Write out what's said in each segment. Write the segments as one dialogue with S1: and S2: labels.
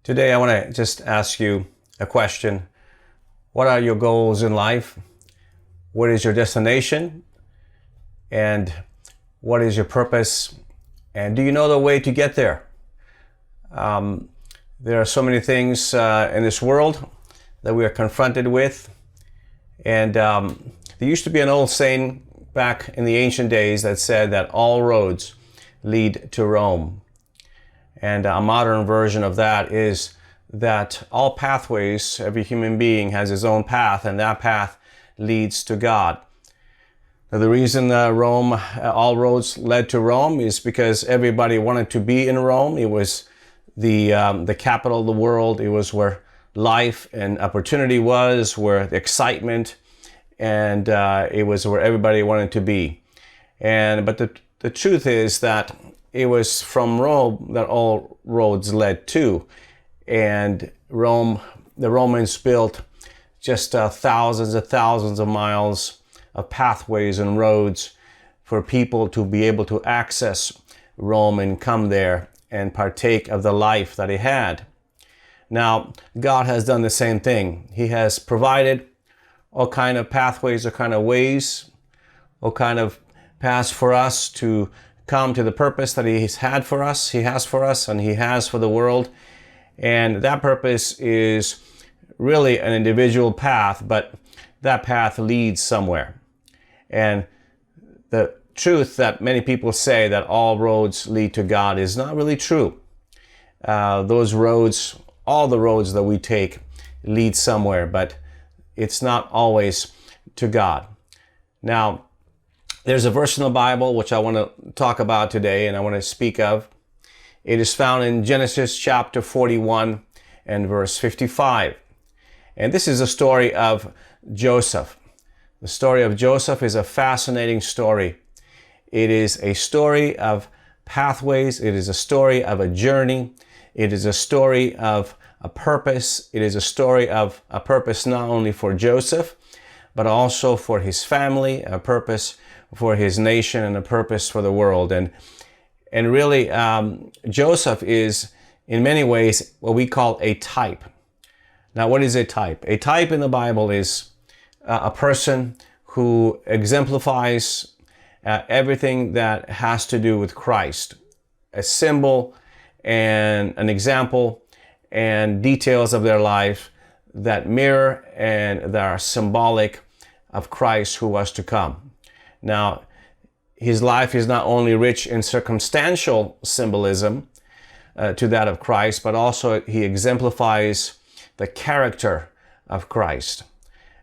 S1: Today, I want to just ask you a question. What are your goals in life? What is your destination? And what is your purpose? And do you know the way to get there? There are so many things in this world that we are confronted with. And there used to be an old saying back in the ancient days that said that all roads lead to Rome. And a modern version of that is that all pathways, every human being has his own path, and that path leads to God. Now, the reason all roads led to Rome is because everybody wanted to be in Rome. It was the capital of the world. It was where life and opportunity was, where the excitement, and it was where everybody wanted to be. But the truth is that it was from Rome that all roads led to. And Rome, the Romans built just thousands and thousands of miles of pathways and roads for people to be able to access Rome and come there and partake of the life that he had. Now, God has done the same thing. He has provided all kind of pathways, all kind of ways, all kind of paths for us to come to the purpose that He has for us, and He has for the world. And that purpose is really an individual path, but that path leads somewhere. And the truth that many people say that all roads lead to God is not really true. Those roads, all the roads that we take lead somewhere, but it's not always to God. Now, there's a verse in the Bible which I want to talk about today and I want to speak of. It is found in Genesis chapter 41 and verse 55. And this is the story of Joseph. The story of Joseph is a fascinating story. It is a story of pathways. It is a story of a journey. It is a story of a purpose. It is a story of a purpose not only for Joseph, but also for his family, a purpose for his nation, and a purpose for the world. And really, Joseph is in many ways what we call a type. Now, what is a type? A type in the Bible is a person who exemplifies everything that has to do with Christ. A symbol and an example and details of their life that mirror and that are symbolic of Christ who was to come. Now, his life is not only rich in circumstantial symbolism to that of Christ, but also he exemplifies the character of Christ.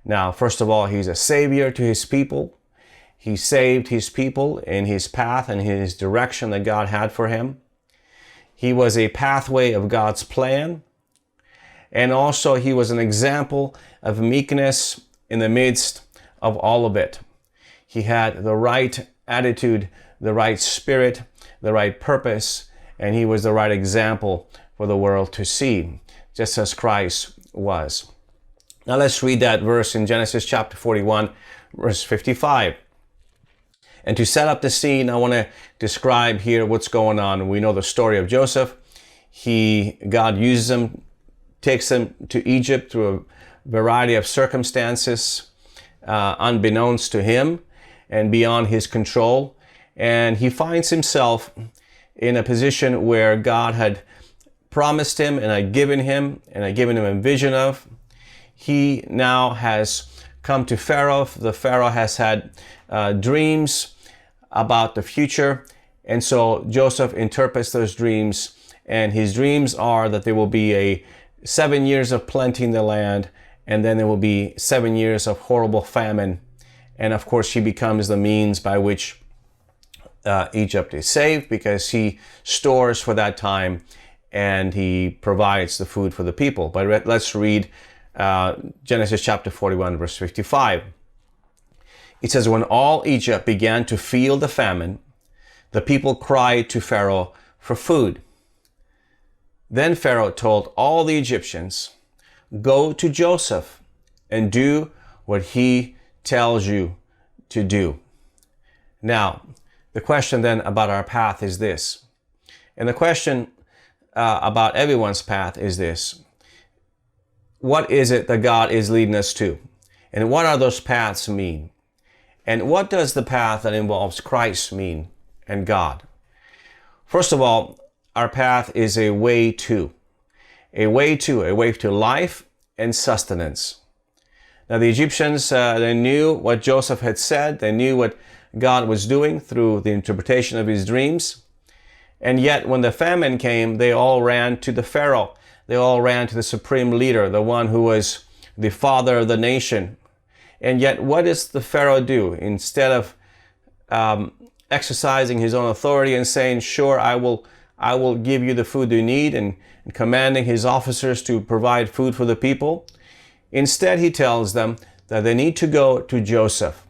S1: Now, first of all, he's a savior to his people. He saved his people in his path and his direction that God had for him. He was a pathway of God's plan. And also he was an example of meekness in the midst of all of it. He had the right attitude, the right spirit, the right purpose, and he was the right example for the world to see, just as Christ was. Now let's read that verse in Genesis chapter 41, verse 55. And to set up the scene, I want to describe here what's going on. We know the story of Joseph. God uses him, takes him to Egypt through a variety of circumstances, unbeknownst to him and beyond his control. And he finds himself in a position where God had promised him and had given him a vision of. He now has come to Pharaoh. The Pharaoh has had dreams about the future. And so Joseph interprets those dreams. And his dreams are that there will be 7 years of plenty in the land, and then there will be 7 years of horrible famine. And of course, he becomes the means by which Egypt is saved, because he stores for that time and he provides the food for the people. But let's read Genesis chapter 41, verse 55. It says, when all Egypt began to feel the famine, the people cried to Pharaoh for food. Then Pharaoh told all the Egyptians, go to Joseph and do what he tells you to do. Now, the question then about our path is this. And the question about everyone's path is this: what is it that God is leading us to? And what are those paths mean? And what does the path that involves Christ mean and God? First of all, our path is a way to life and sustenance. Now the Egyptians, they knew what Joseph had said. They knew what God was doing through the interpretation of his dreams. And yet when the famine came, they all ran to the Pharaoh. They all ran to the supreme leader, the one who was the father of the nation. And yet what does the Pharaoh do? Instead of exercising his own authority and saying, sure, I will give you the food you need, and commanding his officers to provide food for the people, instead he tells them that they need to go to Joseph.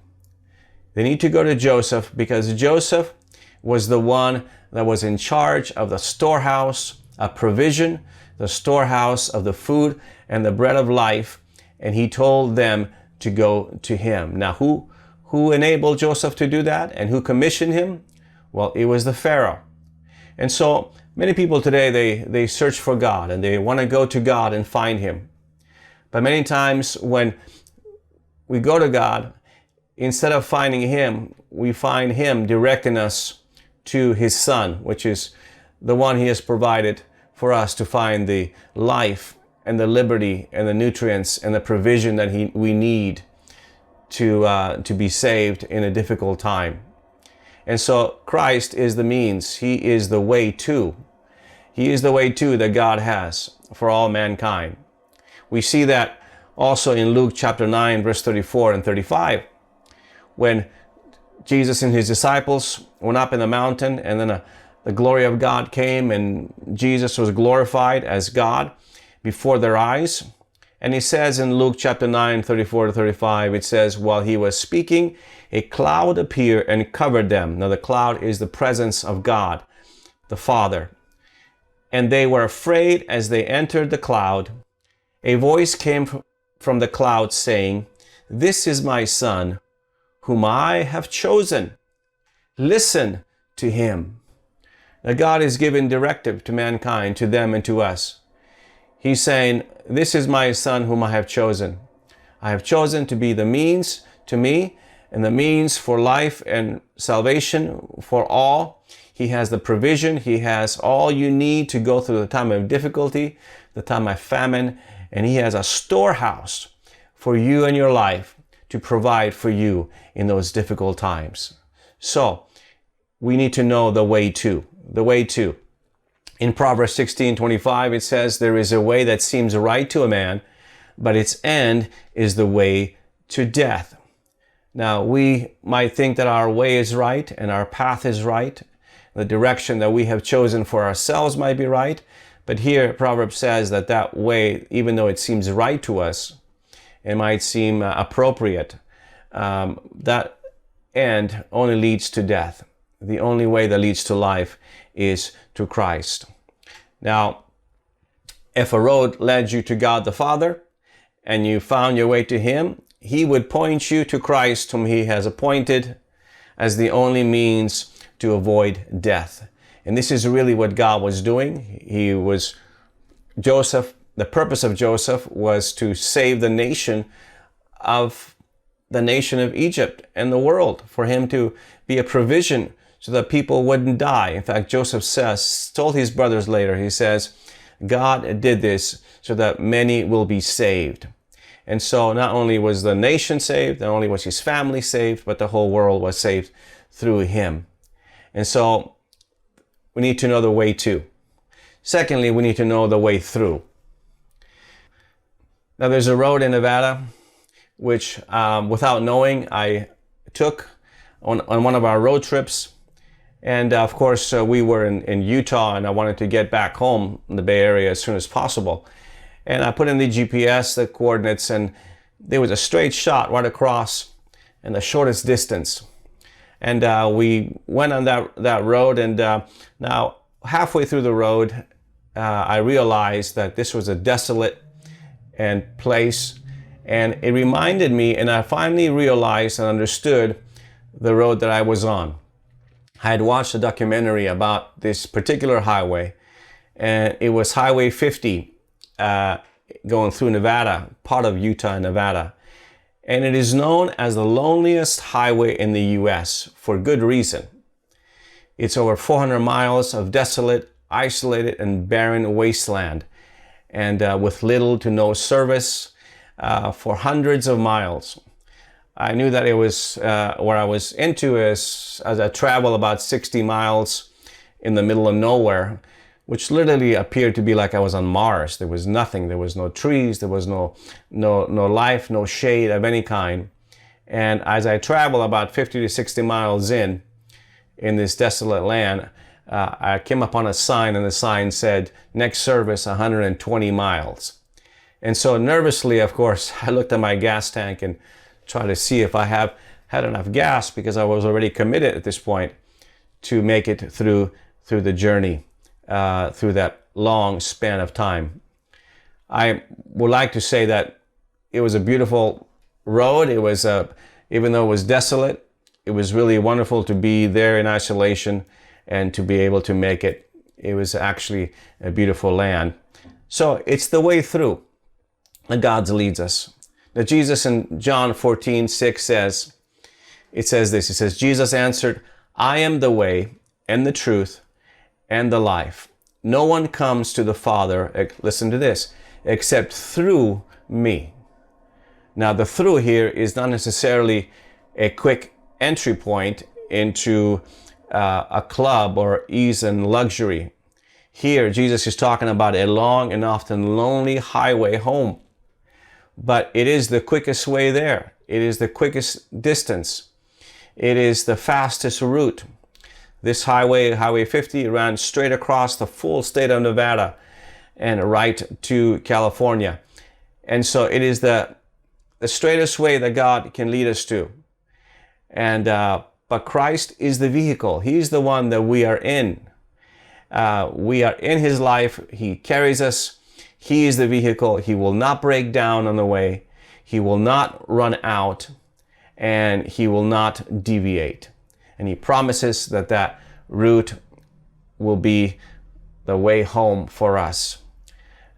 S1: They need to go to Joseph because Joseph was the one that was in charge of the storehouse of provision, the storehouse of the food and the bread of life, and he told them to go to him. Now, who enabled Joseph to do that, and who commissioned him? Well, it was the Pharaoh. And so many people today, they search for God and they want to go to God and find him. But many times when we go to God, instead of finding him, we find him directing us to his Son, which is the one he has provided for us to find the life and the liberty and the nutrients and the provision that we need to be saved in a difficult time. And so Christ is the means. He is the way to. He is the way to that God has for all mankind. We see that also in Luke chapter 9, verse 34 and 35, when Jesus and his disciples went up in the mountain, and then the glory of God came, and Jesus was glorified as God before their eyes. And he says in Luke chapter 9, 34 to 35, it says, while he was speaking, a cloud appeared and covered them. Now the cloud is the presence of God, the Father. And they were afraid as they entered the cloud. A voice came from the cloud saying, this is my Son, whom I have chosen. Listen to him. Now God is giving directive to mankind, to them and to us. He's saying, this is my Son whom I have chosen. I have chosen to be the means to me and the means for life and salvation for all. He has the provision. He has all you need to go through the time of difficulty, the time of famine, and he has a storehouse for you and your life to provide for you in those difficult times. So we need to know the way to. In Proverbs 16:25, it says, there is a way that seems right to a man, but its end is the way to death. Now, we might think that our way is right and our path is right. The direction that we have chosen for ourselves might be right. But here, Proverbs says that that way, even though it seems right to us, it might seem appropriate, that end only leads to death. The only way that leads to life is to Christ. Now, if a road led you to God the Father and you found your way to him, he would point you to Christ, whom he has appointed as the only means to avoid death. And this is really what God was doing. Joseph, the purpose of Joseph was to save the nation of Egypt and the world, for him to be a provision so that people wouldn't die. In fact, Joseph told his brothers later, he says, God did this so that many will be saved. And so not only was the nation saved, not only was his family saved, but the whole world was saved through him. And so we need to know the way to. Secondly, we need to know the way through. Now there's a road in Nevada, which without knowing, I took on one of our road trips. And of course, we were in Utah, and I wanted to get back home in the Bay Area as soon as possible. And I put in the GPS, the coordinates, and there was a straight shot right across in the shortest distance. And we went on that road, and now halfway through the road, I realized that this was a desolate place, and it reminded me, and I finally realized and understood the road that I was on. I had watched a documentary about this particular highway, and it was Highway 50 going through Nevada, part of Utah and Nevada. And it is known as the loneliest highway in the U.S. for good reason. It's over 400 miles of desolate, isolated, and barren wasteland, and with little to no service for hundreds of miles. I knew that it was where I was into as I travel about 60 miles in the middle of nowhere, which literally appeared to be like I was on Mars. There was nothing. There was no trees. There was no life, no shade of any kind. And as I travel about 50 to 60 miles in this desolate land, I came upon a sign, and the sign said, next service 120 miles. And so nervously, of course, I looked at my gas tank and tried to see if I had enough gas, because I was already committed at this point to make it through the journey, through that long span of time. I would like to say that it was a beautiful road. It was, even though it was desolate, it was really wonderful to be there in isolation and to be able to make it. It was actually a beautiful land. So it's the way through that God leads us. Now Jesus in John 14:6 says, Jesus answered, I am the way and the truth and the life. No one comes to the Father, listen to this, except through me. Now the through here is not necessarily a quick entry point into a club or ease and luxury. Here Jesus is talking about a long and often lonely highway home. But it is the quickest way there. It is the quickest distance. It is the fastest route. This highway, Highway 50, ran straight across the full state of Nevada and right to California. And so it is the straightest way that God can lead us to. And but Christ is the vehicle. He's the one that we are in. We are in His life. He carries us. He is the vehicle. He will not break down on the way. He will not run out, and He will not deviate. And He promises that that route will be the way home for us.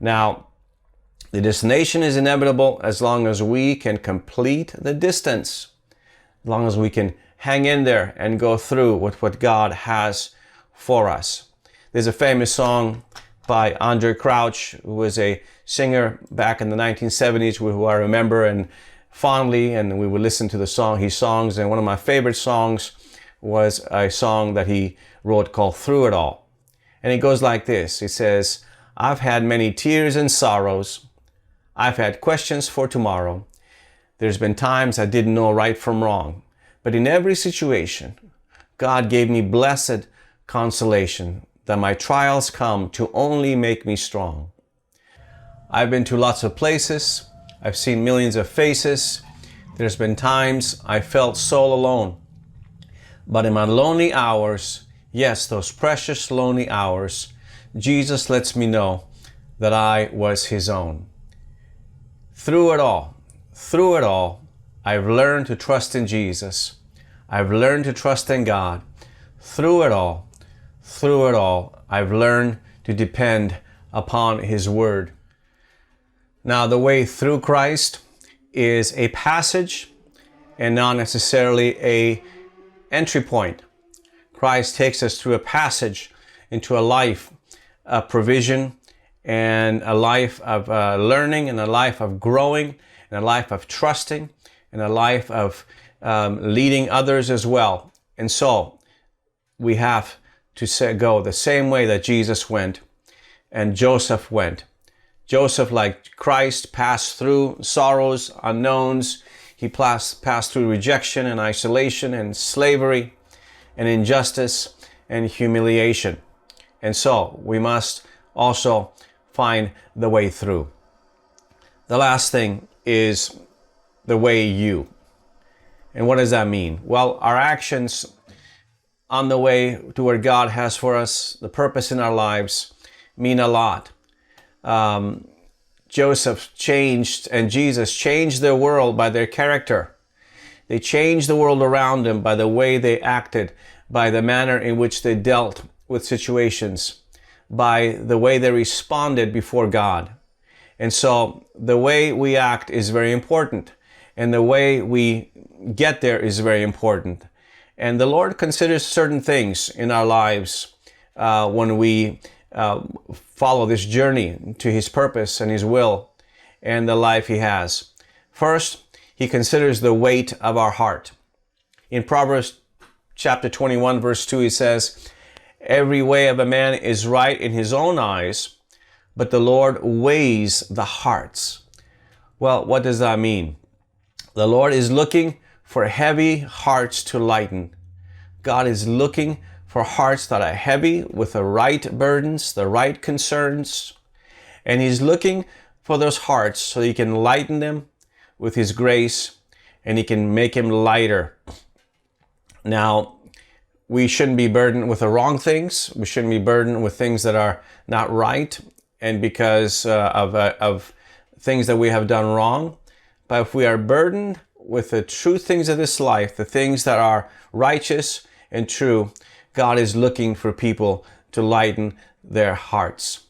S1: Now, the destination is inevitable as long as we can complete the distance, as long as we can hang in there and go through with what God has for us. There's a famous song by Andre Crouch, who was a singer back in the 1970s, who I remember and fondly, and we would listen to his songs. And one of my favorite songs was a song that he wrote called Through It All. And it goes like this. It says, I've had many tears and sorrows. I've had questions for tomorrow. There's been times I didn't know right from wrong. But in every situation, God gave me blessed consolation that my trials come to only make me strong. I've been to lots of places. I've seen millions of faces. There's been times I felt so alone. But in my lonely hours, yes, those precious lonely hours, Jesus lets me know that I was His own. Through it all, I've learned to trust in Jesus. I've learned to trust in God. Through it all, I've learned to depend upon His Word. Now, the way through Christ is a passage and not necessarily a entry point. Christ takes us through a passage into a life of provision and a life of learning and a life of growing and a life of trusting and a life of leading others as well. And so we have to go the same way that Jesus went and Joseph went. Joseph, like Christ, passed through sorrows, unknowns. He passed through rejection and isolation and slavery and injustice and humiliation. And so we must also find the way through. The last thing is the way you. And what does that mean? Well, our actions on the way to where God has for us, the purpose in our lives, mean a lot. Joseph changed and Jesus changed their world by their character. They changed the world around them by the way they acted, by the manner in which they dealt with situations, by the way they responded before God. And so the way we act is very important, and the way we get there is very important. And the Lord considers certain things in our lives when we follow this journey to His purpose and His will and the life He has. First, He considers the weight of our heart. In Proverbs chapter 21, verse 2, He says, "Every way of a man is right in his own eyes, but the Lord weighs the hearts." Well, what does that mean? The Lord is looking for heavy hearts to lighten. God is looking for hearts that are heavy with the right burdens, the right concerns. And He's looking for those hearts so He can lighten them with His grace, and He can make them lighter. Now, we shouldn't be burdened with the wrong things. We shouldn't be burdened with things that are not right and because of things that we have done wrong. But if we are burdened with the true things of this life, the things that are righteous and true, God is looking for people to lighten their hearts.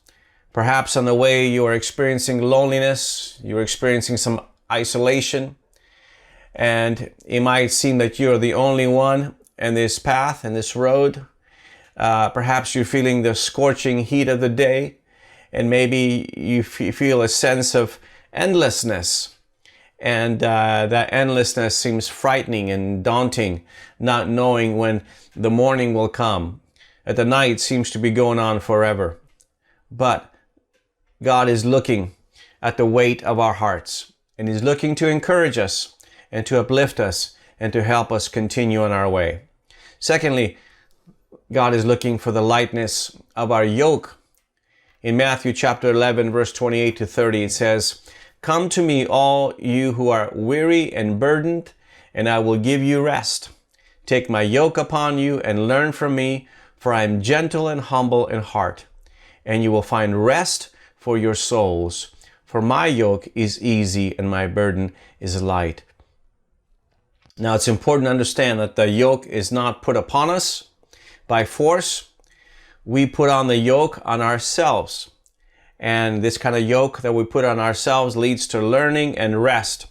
S1: Perhaps on the way you are experiencing loneliness, you're experiencing some isolation, and it might seem that you're the only one in this path, in this road. Perhaps you're feeling the scorching heat of the day, and maybe you feel a sense of endlessness. And that endlessness seems frightening and daunting, not knowing when the morning will come. That the night seems to be going on forever. But God is looking at the weight of our hearts, and He's looking to encourage us and to uplift us and to help us continue on our way. Secondly, God is looking for the lightness of our yoke. In Matthew chapter 11, verse 28 to 30, it says, "Come to me, all you who are weary and burdened, and I will give you rest. Take my yoke upon you and learn from me, for I am gentle and humble in heart, and you will find rest for your souls. For my yoke is easy and my burden is light." Now, it's important to understand that the yoke is not put upon us by force. We put on the yoke on ourselves. And this kind of yoke that we put on ourselves leads to learning and rest.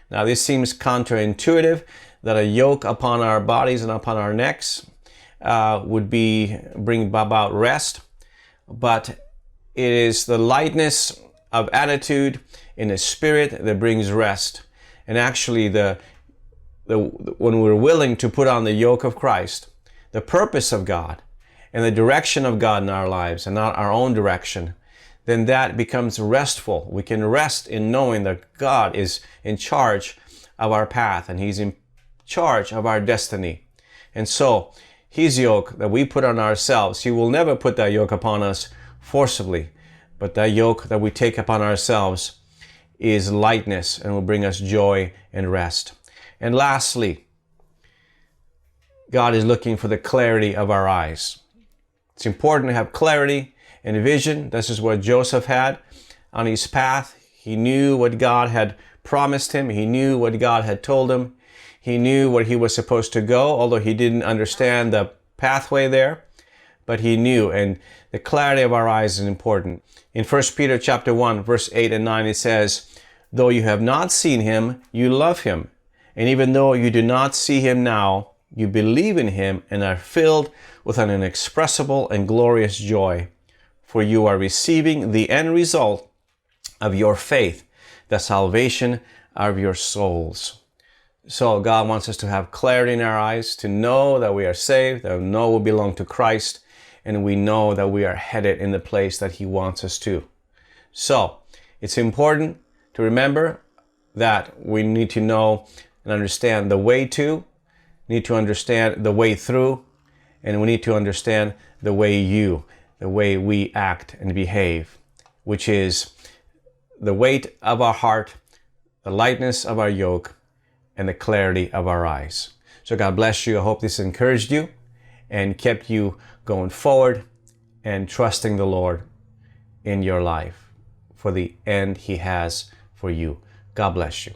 S1: Now, this seems counterintuitive, that a yoke upon our bodies and upon our necks would bring about rest. But it is the lightness of attitude in the spirit that brings rest. And actually, when we're willing to put on the yoke of Christ, the purpose of God and the direction of God in our lives and not our own direction, then that becomes restful. We can rest in knowing that God is in charge of our path and He's in charge of our destiny. And so His yoke that we put on ourselves, He will never put that yoke upon us forcibly, but that yoke that we take upon ourselves is lightness and will bring us joy and rest. And lastly, God is looking for the clarity of our eyes. It's important to have clarity and vision. This is what Joseph had on his path. He knew what God had promised him. He knew what God had told him. He knew where he was supposed to go, although he didn't understand the pathway there. But he knew, and the clarity of our eyes is important. In 1 Peter chapter 1, verse 8 and 9, it says, "Though you have not seen Him, you love Him. And even though you do not see Him now, you believe in Him and are filled with an inexpressible and glorious joy. For you are receiving the end result of your faith, the salvation of your souls." So God wants us to have clarity in our eyes, to know that we are saved, that we know we belong to Christ, and we know that we are headed in the place that He wants us to. So it's important to remember that we need to know and understand the way to, need to understand the way through, and we need to understand the way we act and behave, which is the weight of our heart, the lightness of our yoke, and the clarity of our eyes. So God bless you. I hope this encouraged you and kept you going forward and trusting the Lord in your life for the end He has for you. God bless you.